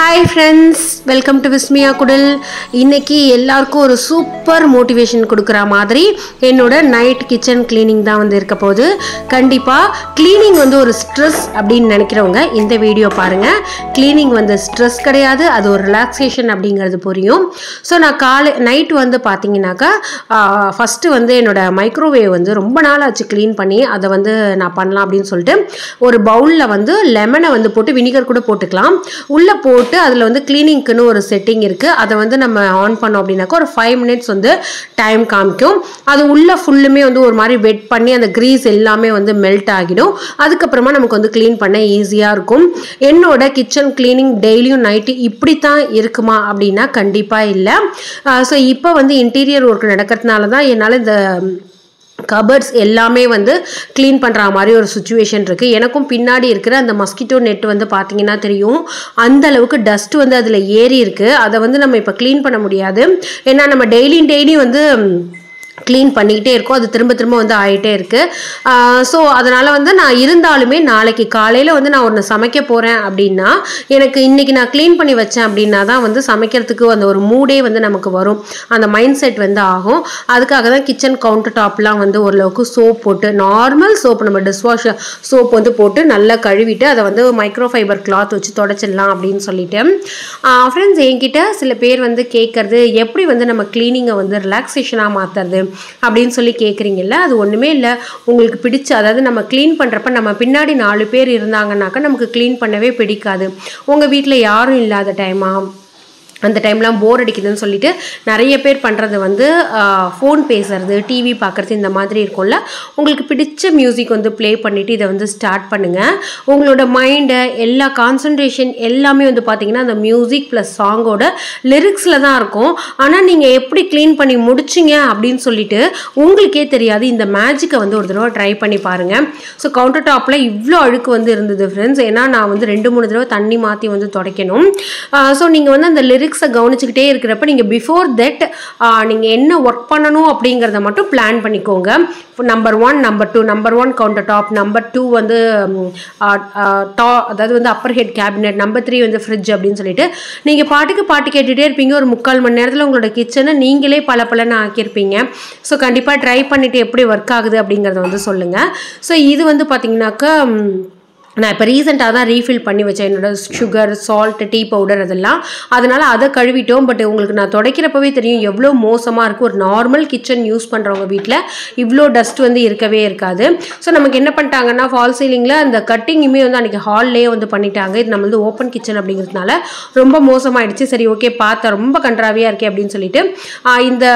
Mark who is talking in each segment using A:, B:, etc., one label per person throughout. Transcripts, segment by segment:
A: Hi friends, welcome to Vismiya Kudal. இன்னைக்கு எல்லாருக்கும் ஒரு சூப்பர் மோட்டிவேஷன் கொடுக்குற மாதிரி என்னோட நைட் கிச்சன் கிளீனிங் தான் வந்து இருக்க போகுது. கண்டிப்பாக கிளீனிங் வந்து ஒரு ஸ்ட்ரெஸ் அப்படின்னு நினைக்கிறவங்க இந்த வீடியோ பாருங்கள். கிளீனிங் வந்து ஸ்ட்ரெஸ் கிடையாது, அது ஒரு ரிலாக்ஸேஷன் அப்படிங்கிறது புரியும். ஸோ நான் நைட்டு வந்து பார்த்தீங்கன்னாக்கா ஃபஸ்ட்டு வந்து என்னோட மைக்ரோவேவ் வந்து ரொம்ப நாள் ஆச்சு க்ளீன் பண்ணி, அதை வந்து நான் பண்ணலாம் அப்படின்னு சொல்லிட்டு ஒரு பவுலில் வந்து லெமனை வந்து போட்டு வினிகர் கூட போட்டுக்கலாம், உள்ளே போட்டு அதில் வந்து கிளீனிங்க்குன்னு ஒரு செட்டிங் இருக்குது. அதை வந்து நம்ம ஆன் பண்ணோம் அப்படின்னாக்கா ஒரு 5 minutes வந்து டைம் காமிக்கும். அது உள்ளே ஃபுல்லுமே வந்து ஒரு மாதிரி வெட் பண்ணி அந்த க்ரீஸ் எல்லாமே வந்து மெல்ட் ஆகிடும். அதுக்கப்புறமா நமக்கு வந்து க்ளீன் பண்ண ஈஸியாக இருக்கும். என்னோட கிச்சன் கிளீனிங் டெய்லியும் நைட்டு இப்படி தான் இருக்குமா அப்படின்னா கண்டிப்பாக இல்லை. ஸோ இப்போ வந்து இன்டீரியர் ஒர்க் நடக்கிறதுனால தான் என்னால் இந்த கபர்ட்ஸ் எல்லாமே வந்து க்ளீன் பண்ணுற மாதிரி ஒரு சுச்சுவேஷன் இருக்குது. எனக்கும் பின்னாடி இருக்கிற அந்த மஸ்கிட்டோ நெட் வந்து பார்த்தீங்கன்னா தெரியும், அந்த அளவுக்கு டஸ்ட் வந்து அதில் ஏறி இருக்குது. அதை வந்து நம்ம இப்போ க்ளீன் பண்ண முடியாது. ஏன்னா நம்ம டெய்லி வந்து க்ளீன் பண்ணிக்கிட்டே இருக்கோம், அது திரும்ப திரும்ப வந்து ஆகிட்டே இருக்குது. ஸோ அதனால் வந்து நான் இருந்தாலுமே நாளைக்கு காலையில் வந்து நான் ஒன்று சமைக்க போகிறேன் அப்படின்னா எனக்கு இன்றைக்கி நான் க்ளீன் பண்ணி வச்சேன் அப்படின்னா தான் வந்து சமைக்கிறதுக்கு அந்த ஒரு மூடே வந்து நமக்கு வரும், அந்த மைண்ட் செட் வந்து ஆகும். அதுக்காக தான் கிச்சன் கவுண்டர் டாப்லாம் வந்து ஓரளவுக்கு சோப் போட்டு, நார்மல் சோப் நம்ம டிஷ்வாஷர் சோப் வந்து போட்டு நல்லா கழுவிட்டு அதை வந்து மைக்ரோ ஃபைபர் கிளாத் வச்சு தொடச்சிடலாம் அப்படின்னு சொல்லிட்டு. ஃப்ரெண்ட்ஸ், என்கிட்ட சில பேர் வந்து கேட்குறது, எப்படி வந்து நம்ம க்ளீனிங்கை வந்து ரிலாக்ஸேஷனாக மாற்றுறது அப்படின்னு சொல்லி கேட்குறீங்கல்ல. அது ஒன்றுமே இல்லை, உங்களுக்கு பிடிச்ச, அதாவது நம்ம க்ளீன் பண்ணுறப்ப நம்ம பின்னாடி 4 பேர் இருந்தாங்கன்னாக்கா நமக்கு க்ளீன் பண்ணவே பிடிக்காது. உங்கள் வீட்டில் யாரும் இல்லாத டைமா, அந்த டைம்லாம் போர் அடிக்குதுன்னு சொல்லிட்டு நிறைய பேர் பண்ணுறது வந்து ஃபோன் பேசுறது, டிவி பார்க்குறது, இந்த மாதிரி இருக்கும்ல. உங்களுக்கு பிடிச்ச மியூசிக் வந்து ப்ளே பண்ணிவிட்டு இதை வந்து ஸ்டார்ட் பண்ணுங்கள். உங்களோட மைண்டை எல்லா கான்சன்ட்ரேஷன் எல்லாமே வந்து பார்த்திங்கன்னா அந்த மியூசிக் ப்ளஸ் சாங்கோட லிரிக்ஸில் தான் இருக்கும். ஆனால் நீங்கள் எப்படி க்ளீன் பண்ணி முடிச்சிங்க அப்படின்னு சொல்லிட்டு உங்களுக்கே தெரியாது. இந்த மேஜிக்கை வந்து ஒரு தடவை ட்ரை பண்ணி பாருங்கள். ஸோ கவுண்டர் டாப்பில் இவ்வளோ அழுக்கு வந்து இருந்தது ஃப்ரெண்ட்ஸ். ஏன்னா நான் வந்து 2-3 தடவை தண்ணி மாற்றி வந்து துடைக்கணும். ஸோ நீங்கள் வந்து அந்த லிரிக்ஸை கவனிச்சுக்கிட்டே இருக்கிறப்ப நீங்கள் பிஃபோர் தட் நீங்கள் என்ன ஒர்க் பண்ணணும் அப்படிங்கிறத மட்டும் பிளான் பண்ணிக்கோங்க. Number 1, number 2, number 1 counter top, number 2 வந்து அதாவது வந்து அப்பர் ஹெட் கேபினெட், நம்பர் 3 வந்து ஃப்ரிட்ஜ் அப்படின்னு சொல்லிட்டு நீங்கள் பாட்டு கேட்டுகிட்டே இருப்பீங்க. ஒரு 3/4 மணி நேரத்தில் உங்களோட கிச்சனை நீங்களே பலன்னு ஆக்கியிருப்பீங்க. ஸோ கண்டிப்பாக ட்ரை பண்ணிவிட்டு எப்படி ஒர்க் ஆகுது அப்படிங்கிறத வந்து சொல்லுங்கள். ஸோ இது வந்து பார்த்திங்கனாக்கா நான் இப்போ ரீசெண்டாக தான் ரீஃபில் பண்ணி வச்சேன் என்னோட சுகர், சால்ட், டீ பவுடர் அதெல்லாம். அதனால் அதை கழுவிட்டோம். பட் உங்களுக்கு நான் துடைக்கிறப்பவே தெரியும் எவ்வளோ மோசமாக இருக்குது. ஒரு நார்மல் கிச்சன் யூஸ் பண்ணுறவங்க வீட்டில் இவ்வளோ டஸ்ட் வந்து இருக்கவே இருக்காது. ஸோ நமக்கு என்ன பண்ணிட்டாங்கன்னா ஃபால் சீலிங்கில் அந்த கட்டிங்குமே வந்து அன்றைக்கி ஹால்லேயே வந்து பண்ணிட்டாங்க. இது நம்ம வந்து ஓப்பன் கிச்சன் அப்படிங்கிறதுனால ரொம்ப மோசமாகிடுச்சு. சரி, ஓகே, பார்த்தா ரொம்ப கன்றாவியாக இருக்கே அப்படின்னு சொல்லிட்டு இந்த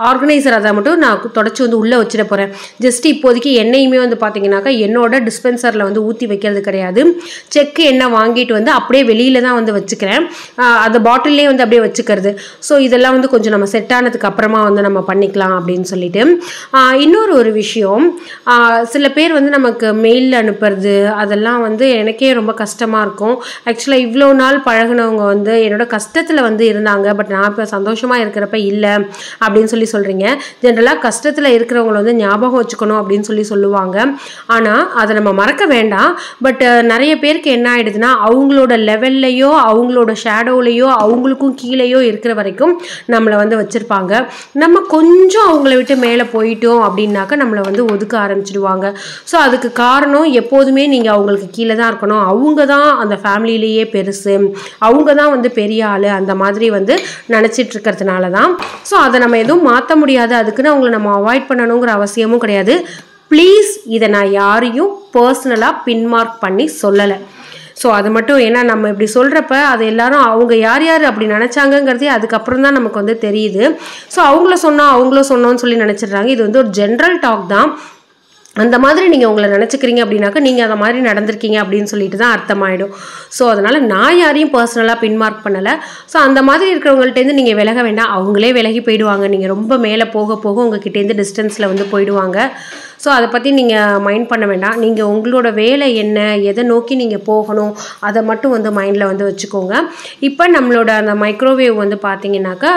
A: ஆர்கனைசர் அதை மட்டும் நான் தொடச்சி வந்து உள்ளே வச்சிட போகிறேன். ஜஸ்ட் இப்போதைக்கு எண்ணெயுமே வந்து பார்த்தீங்கன்னாக்கா என்னோட டிஸ்பென்சரில் வந்து ஊற்றி வைக்கிறது கிடையாது. செக்கு எண்ணெய் வாங்கிட்டு வந்து அப்படியே வெளியில் தான் வந்து வச்சுக்கிறேன். அந்த பாட்டிலே வந்து அப்படியே வச்சுக்கிறது. ஸோ இதெல்லாம் வந்து கொஞ்சம் நம்ம செட் ஆனதுக்கு அப்புறமா வந்து நம்ம பண்ணிக்கலாம் அப்படின்னு சொல்லிட்டு. இன்னொரு ஒரு விஷயம், சில பேர் வந்து நமக்கு மெயில் அனுப்புறது அதெல்லாம் வந்து எனக்கே ரொம்ப கஷ்டமாக இருக்கும். ஆக்சுவலாக இவ்வளோ நாள் பழகினவங்க வந்து என்னோட கஷ்டத்தில் வந்து இருந்தாங்க. பட் நான் இப்போ சந்தோஷமாக இருக்கிறப்ப இல்லை அப்படின்னு சொல்லி சொல்கிறீங்க. ஜென்ரலாக கஷ்டத்தில் இருக்கிறவங்கள வந்து ஞாபகம் வச்சுக்கணும் அப்படின்னு சொல்லி சொல்லுவாங்க. ஆனால் அதை நம்ம மறக்க வேண்டாம். பட் நிறைய பேருக்கு என்ன ஆகிடுதுன்னா அவங்களோட லெவல்லையோ அவங்களோட ஷேடோலையோ அவங்களுக்கும் கீழேயோ இருக்கிற வரைக்கும் நம்மளை வந்து வச்சுருப்பாங்க. நம்ம கொஞ்சம் அவங்கள விட்டு மேலே போயிட்டோம் அப்படின்னாக்கா நம்மளை வந்து ஒதுக்க ஆரம்பிச்சிடுவாங்க. ஸோ அதுக்கு காரணம் எப்போதுமே நீங்கள் அவங்களுக்கு கீழே தான் இருக்கணும், அவங்க தான் அந்த ஃபேமிலியிலேயே பெருசு, அவங்க தான் வந்து பெரிய ஆள், அந்த மாதிரி வந்து நினச்சிட்டு இருக்கிறதுனால தான். ஸோ அதை நம்ம எதுவும் மாற்ற முடியாது. அதுக்குன்னு அவங்கள நம்ம அவாய்ட் பண்ணணுங்கிற அவசியமும் கிடையாது. ப்ளீஸ், இதை நான் யாரையும் பர்சனலாக பின்மார்க் பண்ணி சொல்லலை. ஸோ அது மட்டும், ஏன்னா நம்ம இப்படி சொல்கிறப்ப அது எல்லாரும் அவங்க யார் அப்படி நினச்சாங்கங்கிறதே அதுக்கப்புறம் தான் நமக்கு வந்து தெரியுது. ஸோ அவங்களும் சொன்னோன்னு சொல்லி நினச்சிடுறாங்க. இது வந்து ஒரு ஜென்ரல் டாக் தான். அந்த மாதிரி நீங்கள் உங்களை நினச்சிக்கிறீங்க அப்படின்னாக்கா நீங்கள் அந்த மாதிரி நடந்திருக்கீங்க அப்படின்னு சொல்லிட்டு தான் அர்த்தமாயிடும். ஸோ அதனால் நான் யாரையும் பர்சனலாக பின்மார்க் பண்ணலை. ஸோ அந்த மாதிரி இருக்கிறவங்கள்ட்டேருந்து நீங்கள் விலக வேண்டாம், அவங்களே விலகி போயிடுவாங்க. நீங்கள் ரொம்ப மேலே போக உங்ககிட்டேருந்து டிஸ்டன்ஸில் வந்து போயிடுவாங்க. ஸோ அதை பற்றி நீங்கள் மைண்ட் பண்ண வேண்டாம். நீங்கள் உங்களோட வேலை என்ன, எதை நோக்கி நீங்கள் போகணும், அதை மட்டும் வந்து மைண்டில் வந்து வச்சுக்கோங்க. இப்போ நம்மளோட அந்த மைக்ரோவேவ் வந்து பார்த்தீங்கன்னாக்கா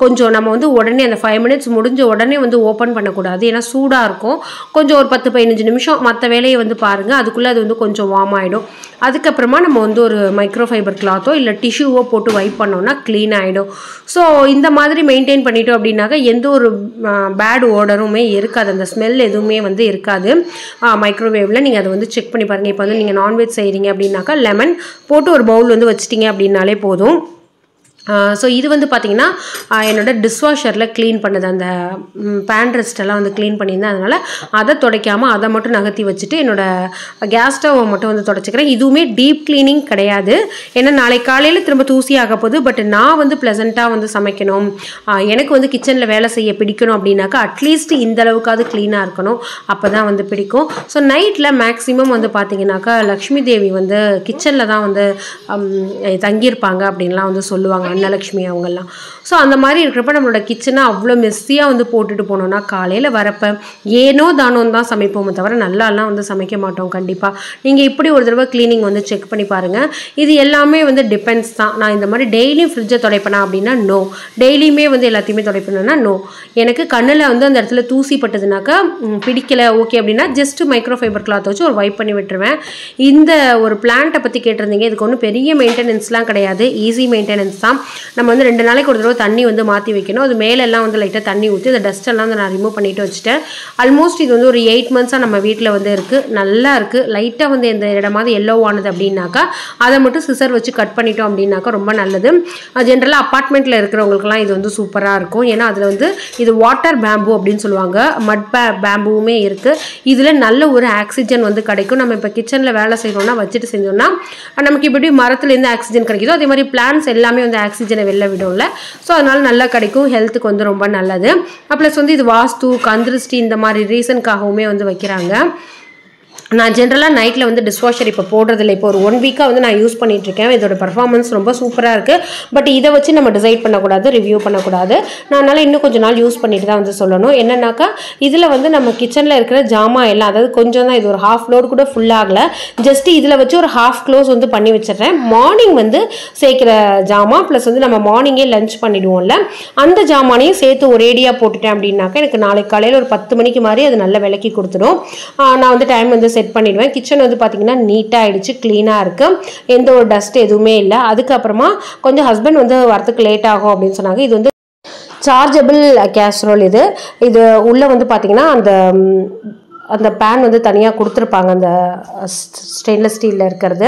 A: கொஞ்சம் நம்ம வந்து உடனே அந்த 5 மினிட்ஸ் முடிஞ்ச உடனே வந்து ஓப்பன் பண்ணக்கூடாது. ஏன்னா சூடாக இருக்கும். கொஞ்சம் ஒரு 10-15 நிமிஷம் மற்ற வேலையை வந்து பாருங்கள். அதுக்குள்ளே அது வந்து கொஞ்சம் வார்ம் ஆகிடும். அதுக்கப்புறமா நம்ம வந்து ஒரு மைக்ரோ ஃபைபர் கிளாத்தோ இல்லை டிஷ்யூவோ போட்டு வைப் பண்ணோன்னா க்ளீன் ஆகிடும். ஸோ இந்த மாதிரி மெயின்டைன் பண்ணிட்டோம் அப்படின்னாக்கா எந்த ஒரு பேட் ஓடருமே இருக்காது, அந்த ஸ்மெல் எதுவுமே வந்து இருக்காது. மைக்ரோவேவில் நீங்கள் அதை வந்து செக் பண்ணி பாருங்கள். இப்போ வந்து நீங்கள் நான்வெஜ் செய்கிறீங்க அப்படின்னாக்கா லெமன் போட்டு ஒரு பவுல் வந்து வச்சிட்டிங்க அப்படின்னாலே போதும். ஸோ இது வந்து பார்த்திங்கன்னா என்னோட டிஷ்வாஷரில் க்ளீன் பண்ணது, அந்த பேன் ரெஸ்ட்டெல்லாம் வந்து க்ளீன் பண்ணியிருந்தேன். அதனால் அதை துடைக்காமல் அதை மட்டும் நகர்த்தி வச்சுட்டு என்னோடய கேஸ் ஸ்டவ்வை மட்டும் வந்து துடைச்சிக்கிறேன். இதுவுமே டீப் க்ளீனிங் கிடையாது. ஏன்னா நாளைக்கு காலையில் திரும்ப தூசி ஆக போகுது. பட் நான் வந்து ப்ளசண்ட்டாக வந்து சமைக்கணும், எனக்கு வந்து கிச்சனில் வேலை செய்ய பிடிக்கணும் அப்படின்னாக்கா அட்லீஸ்ட் இந்த அளவுக்காவது க்ளீனாக இருக்கணும், அப்போ தான் வந்து பிடிக்கும். ஸோ நைட்டில் மேக்ஸிமம் வந்து பார்த்திங்கனாக்கா லக்ஷ்மி தேவி வந்து கிச்சனில் தான் வந்து தங்கியிருப்பாங்க அப்படின்லாம் வந்து சொல்லுவாங்க, அன்னலக்ஷ்மி அவங்கெல்லாம். ஸோ அந்த மாதிரி இருக்கிறப்ப நம்மளோட கிச்சனை அவ்வளோ மெஸ்ஸியாக வந்து போட்டுட்டு போனோம்னா காலையில் வரப்போ ஏனோ தானோன்னு தான் சமைப்போமே தவிர நல்லாலாம் வந்து சமைக்க மாட்டோம். கண்டிப்பாக நீங்கள் இப்படி ஒரு தடவை க்ளீனிங் வந்து செக் பண்ணி பாருங்கள். இது எல்லாமே வந்து டிபெண்ட்ஸ் தான். நான் இந்த மாதிரி டெய்லியும் ஃப்ரிட்ஜை துடைப்பேனா அப்படின்னா நோ, டெய்லியுமே வந்து எல்லாத்தையுமே துடைப்பேனா நோ. எனக்கு கண்ணில் வந்து அந்த இடத்துல தூசி பட்டதுனாக்கா பிடிக்கலை ஓகே அப்படின்னா ஜஸ்ட்டு மைக்ரோ ஃபைபர் கிளாத் வச்சு ஒரு வைப் பண்ணி விட்டுருவேன். இந்த ஒரு பிளான்ட்டை பற்றி கேட்டிருந்தீங்க. இதுக்கு ஒன்றும் பெரிய மெயின்டெனன்ஸ்லாம் கிடையாது, ஈஸி மெயின்டெனன்ஸ் தான். நம்ம வந்து 2 நாளைக்கு ஒரு தடவை தண்ணி வந்து மாற்றி வைக்கணும். அது மேலெல்லாம் வந்து லைட்டாக தண்ணி ஊற்றி அந்த டஸ்ட்டெல்லாம் வந்து நான் ரிமூவ் பண்ணிட்டு வச்சுட்டேன். ஆல்மோஸ்ட் இது வந்து ஒரு 8 மந்த்ஸாக நம்ம வீட்டில் வந்து இருக்குது, நல்லா இருக்குது. லைட்டாக வந்து எந்த இடமாவது எல்லோ ஆனது அப்படின்னாக்கா அதை மட்டும் சிசர் வச்சு கட் பண்ணிட்டோம் அப்படின்னாக்கா ரொம்ப நல்லது. ஜென்ரலாக அப்பார்ட்மெண்ட்டில் இருக்கிறவங்களுக்குலாம் இது வந்து சூப்பராக இருக்கும். ஏன்னா அதில் வந்து இது வாட்டர் பேம்பு அப்படின்னு சொல்லுவாங்க, மட் பேம்புவுமே இருக்குது. இதில் நல்ல ஒரு ஆக்சிஜன் வந்து கிடைக்கும். நம்ம இப்போ கிச்சனில் வேலை செய்கிறோம்னா வச்சுட்டு செஞ்சோம்னா நமக்கு இப்படி மரத்துலேருந்து ஆக்சிஜன் கிடைக்குதோ அதே மாதிரி பிளான்ஸ் எல்லாமே வந்து ஆக்சிஜனை வெளில விடும்ல. ஸோ அதனால் நல்லா கிடைக்கும், ஹெல்த்துக்கு வந்து ரொம்ப நல்லது. ப்ளஸ் வந்து இது வாஸ்து கந்திருஷ்டி இந்த மாதிரி ரீசனுக்காகவுமே வந்து வைக்கிறாங்க. நான் ஜென்ரலாக நைட்டில் வந்து டிஷ்வாஷர் இப்போ போடுறதில்ல. இப்போ ஒரு 1 வீக்காக வந்து நான் யூஸ் பண்ணிகிட்ருக்கேன். இதோட பர்ஃபார்மன்ஸ் ரொம்ப சூப்பராக இருக்குது. பட் இதை வச்சு நம்ம டிசைட் பண்ணக்கூடாது, ரிவ்யூ பண்ணக்கூடாது. நான் அதனால் இன்னும் கொஞ்சம் நாள் யூஸ் பண்ணிட்டு தான் வந்து சொல்லணும். என்னன்னாக்கா இதில் வந்து நம்ம கிச்சனில் இருக்கிற ஜாமான் எல்லாம், அதாவது கொஞ்சம் தான், இது ஒரு ½ லோடு கூட ஃபுல்லாகலை, ஜஸ்ட்டு இதில் வச்சு ஒரு ½ க்ளோஸ் வந்து பண்ணி வச்சிடுறேன். மார்னிங் வந்து சேர்க்குற ஜாமான் ப்ளஸ் வந்து நம்ம மார்னிங்கே லஞ்ச் பண்ணிவிடுவோம்ல, அந்த ஜாமானையும் சேர்த்து ஒரேடியாக போட்டுட்டேன் அப்படின்னாக்கா எனக்கு நாளைக்கு காலையில் ஒரு 10 மணிக்கு மாதிரி அது நல்ல விலைக்கு கொடுத்துடும். நான் வந்து டைம் வந்து செட் பண்ணிடுவேன். கிச்சன் வந்து பார்த்திங்கன்னா நீட்டாக ஆகிடுச்சு, க்ளீனாக இருக்குது, எந்த ஒரு டஸ்ட் எதுவுமே இல்லை. அதுக்கப்புறமா கொஞ்சம் ஹஸ்பண்ட் வந்து வரத்துக்கு லேட் ஆகும் அப்படின்னு சொன்னாங்க. இது வந்து சார்ஜபிள் கேஸ்ரோல். இது உள்ளே வந்து பார்த்திங்கன்னா அந்த பேன் வந்து தனியாக கொடுத்துருப்பாங்க, அந்த ஸ்டெயின்லெஸ் ஸ்டீலில் இருக்கிறது.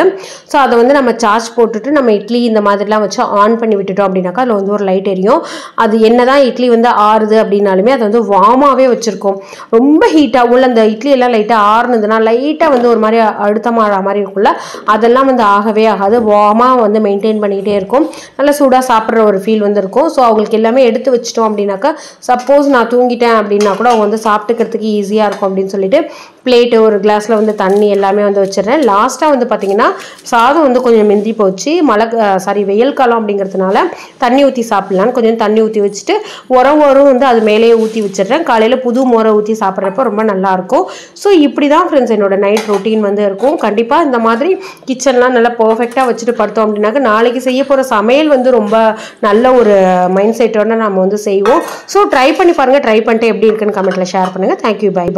A: ஸோ அதை வந்து நம்ம சார்ஜ் போட்டுட்டு நம்ம இட்லி இந்த மாதிரிலாம் வச்சு ஆன் பண்ணி விட்டுட்டோம் அப்படின்னாக்கா அதில் வந்து ஒரு லைட் எரியும். அது என்ன தான் இட்லி வந்து ஆறுது அப்படின்னாலுமே அது வந்து வார்மாகவே வச்சுருக்கோம். ரொம்ப ஹீட்டாக உள்ள அந்த இட்லி எல்லாம் லைட்டாக ஆறுனதுன்னா லைட்டாக வந்து ஒரு மாதிரி அழுத்தமாகிற மாதிரி இருக்கும்ல, அதெல்லாம் வந்து ஆகவே ஆகாது, வார்மாக வந்து மெயின்டைன் பண்ணிக்கிட்டே இருக்கும். நல்லா சூடாக சாப்பிட்ற ஒரு ஃபீல் வந்து இருக்கும். ஸோ அவங்களுக்கு எல்லாமே எடுத்து வச்சிட்டோம் அப்படின்னாக்கா சப்போஸ் நான் தூங்கிட்டேன் அப்படின்னா கூட அவங்க வந்து சாப்பிட்டுக்கிறதுக்கு ஈஸியாக இருக்கும் அப்படின்னு சொல்லிட்டு பிளேட்டு ஒரு கிளாஸில் வந்து தண்ணி எல்லாமே வந்து வச்சிடுறேன். லாஸ்ட்டாக வந்து பார்த்திங்கன்னா சாதம் வந்து கொஞ்சம் மிந்தி போச்சு, வெயில் காலம் அப்படிங்கிறதுனால தண்ணி ஊற்றி சாப்பிட்லான்னு கொஞ்சம் தண்ணி ஊற்றி வச்சுட்டு உரம் வந்து அது மேலேயே ஊற்றி வச்சிடுறேன். காலையில் புது மோரை ஊற்றி சாப்பிட்றப்ப ரொம்ப நல்லாயிருக்கும். ஸோ இப்படி தான் ஃப்ரெண்ட்ஸ் என்னோட நைட் ரொட்டீன் வந்து இருக்கும். கண்டிப்பாக இந்த மாதிரி கிச்சன்லாம் நல்லா பர்ஃபெக்டாக வச்சுட்டு படுத்தோம் அப்படின்னாக்க நாளைக்கு செய்ய போகிற சமையல் வந்து ரொம்ப நல்ல ஒரு மைண்ட் செட்டோட நம்ம வந்து செய்வோம். ஸோ ட்ரை பண்ணி பாருங்கள். ட்ரை பண்ணிட்டு எப்படி இருக்குன்னு கமெண்ட்டில் ஷேர் பண்ணுங்கள். Thank you, bye by.